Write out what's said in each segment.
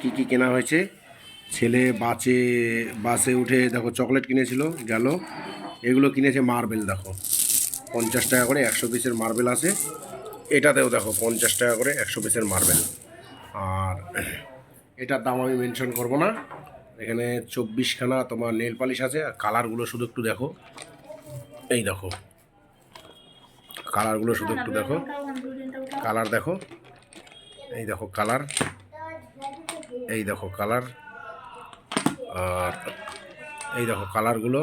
কি কি কেনা হয়েছে। ছেলে বাসে উঠে দেখো চকলেট কিনেছিল গেল। এগুলো কিনেছে মার্বেল, দেখো 50 টাকা করে 100 পিসের মার্বেল আছে। এটাতেও দেখো 50 টাকা করে 100 পিসের মার্বেল। আর এটার দাম আমি মেনশন করব না। এখানে 24খানা তোমার নেল পালিশ আছে। আর কালারগুলো শুধু একটু দেখো, এই দেখো কালারগুলো শুধু একটু দেখো, কালার দেখো, এই দেখো কালার, এই দেখো কালার, আর এই দেখো কালারগুলো।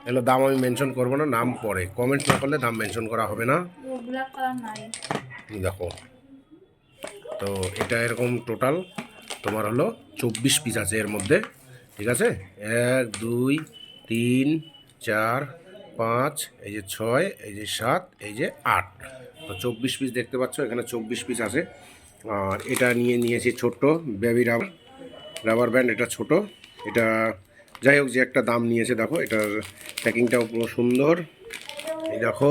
এগুলো দাম আমি মেনশন করবো না, নাম পরে কমেন্ট না করলে দাম মেনশন করা হবে না। দেখো তো এটা এরকম টোটাল তোমার হলো 24 পিস আছে এর মধ্যে, ঠিক আছে। 1 2 3 4 5, এই যে 6, এই যে 7, এই যে 8, তো 24 পিস দেখতে পাচ্ছ, এখানে 24 পিস আছে। আর এটা নিয়েছি ছোট্ট বেবি রাবার ব্যান্ড, এটা ছোট। এটা যাই হোক যে একটা দাম নিয়েছে, দেখো এটার প্যাকিংটাও পুরো সুন্দর, এই দেখো।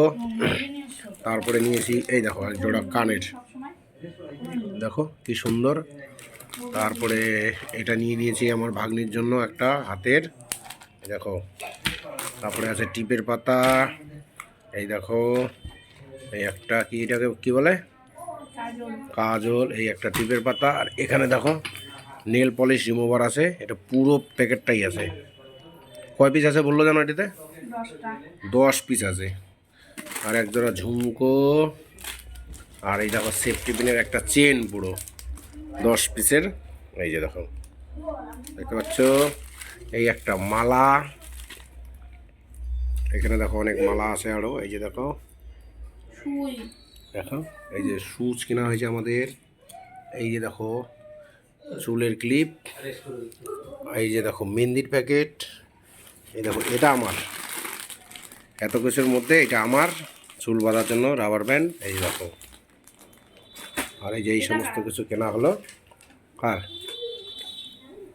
তারপরে নিয়েছি এই দেখো এক জোড়া কানের, দেখো কি সুন্দর। তারপরে এটা নিয়েছি আমার ভাগ্নির জন্য একটা হাতের, দেখো। তারপরে আছে টিপের পাতা, এই দেখো। এই একটা কি, এটাকে কি বলে, কাজল, এই একটা টিপের পাতা। আর এখানে দেখো নেল পলিশ রিমুভার আছে, এটা পুরো প্যাকেটটাই আছে। কয় পিস আছে বললো জানো এটাতে? 10 পিস আছে। আর এক জোড়া ঝুমকো। আর এই দেখো সেফটি পিনের একটা চেন পুরো 10 পিসের, এই যে দেখো দেখতে পাচ্ছ। এই একটা মালা, এখানে দেখো অনেক মালা আছে আরও, এই যে দেখো দেখো। এই যে শুজ কেনা হয়েছে আমাদের, এই যে দেখো চুলের ক্লিপ, এই যে দেখো মেহেন্দির প্যাকেট, এই দেখো এটা আমার, এত কিছুর মধ্যে এটা আমার চুল বাঁধার জন্য রাবার ব্যান্ড, এই দেখো। আর এই যে এই সমস্ত কিছু কেনা হলো। আর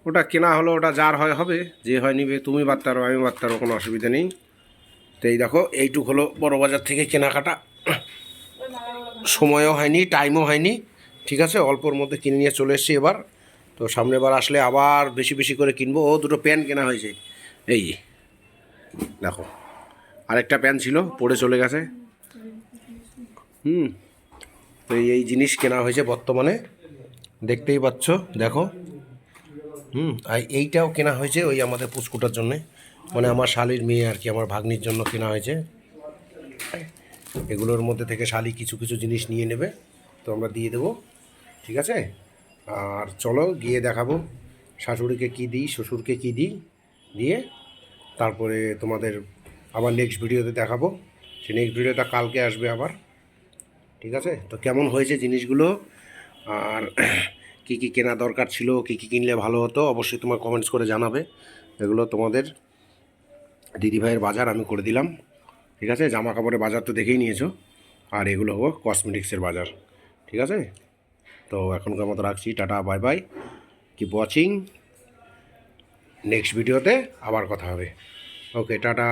ওটা কেনা হলো, ওটা যার হয় হবে, যে হয় নিবে, তুমি বাদতে পারো আমি বাদতে পারো, কোনো অসুবিধা নেই। তো এই দেখো এইটুক হলো বড় বাজার থেকে কেনাকাটা। সময়ও হয়নি, টাইমও হয়নি, ঠিক আছে, অল্পর মধ্যে কিনে নিয়ে চলে এসেছি এবার। তো সামনে বার আসলে আবার বেশি বেশি করে কিনবো। ও দুটো প্যান্ট কেনা হয়েছে, এই দেখো। আরেকটা প্যান্ট ছিল পড়ে চলে গেছে। তো এই জিনিস কেনা হয়েছে বর্তমানে, দেখতেই পাচ্ছ, দেখো। আর এইটাও কেনা হয়েছে ওই আমাদের পুচকুটার জন্যে, মানে আমার শালির মেয়ে আর কি, আমার ভাগ্নির জন্য কেনা হয়েছে। এগুলোর মধ্যে থেকে শালি কিছু কিছু জিনিস নিয়ে নেবে, তো আমরা দিয়ে দেবো, ঠিক আছে। আর চলো গিয়ে দেখাবো শাশুড়িকে কী দিই, শ্বশুরকে কী দিই, দিয়ে তারপরে তোমাদের আবার নেক্সট ভিডিওতে দেখাবো। সেই নেক্সট ভিডিওটা কালকে আসবে আবার, ঠিক আছে। তো কেমন হয়েছে জিনিসগুলো, আর কি কি কেনা দরকার ছিল, কি কি কিনলে ভালো হতো, অবশ্যই তোমার কমেন্টস করে জানাবে। এগুলো তোমাদের দিদিভাইয়ের বাজার আমি করে দিলাম, ঠিক আছে। জামা কাপড়ের বাজার তো দেখেই নিয়েছো, আর এগুলো হবো কসমেটিক্সের বাজার, ঠিক আছে। তো এখনকার মতো রাখছি, tata bye bye, keep watching. Next ভিডিওতে আবার কথা হবে, ওকে টাটা।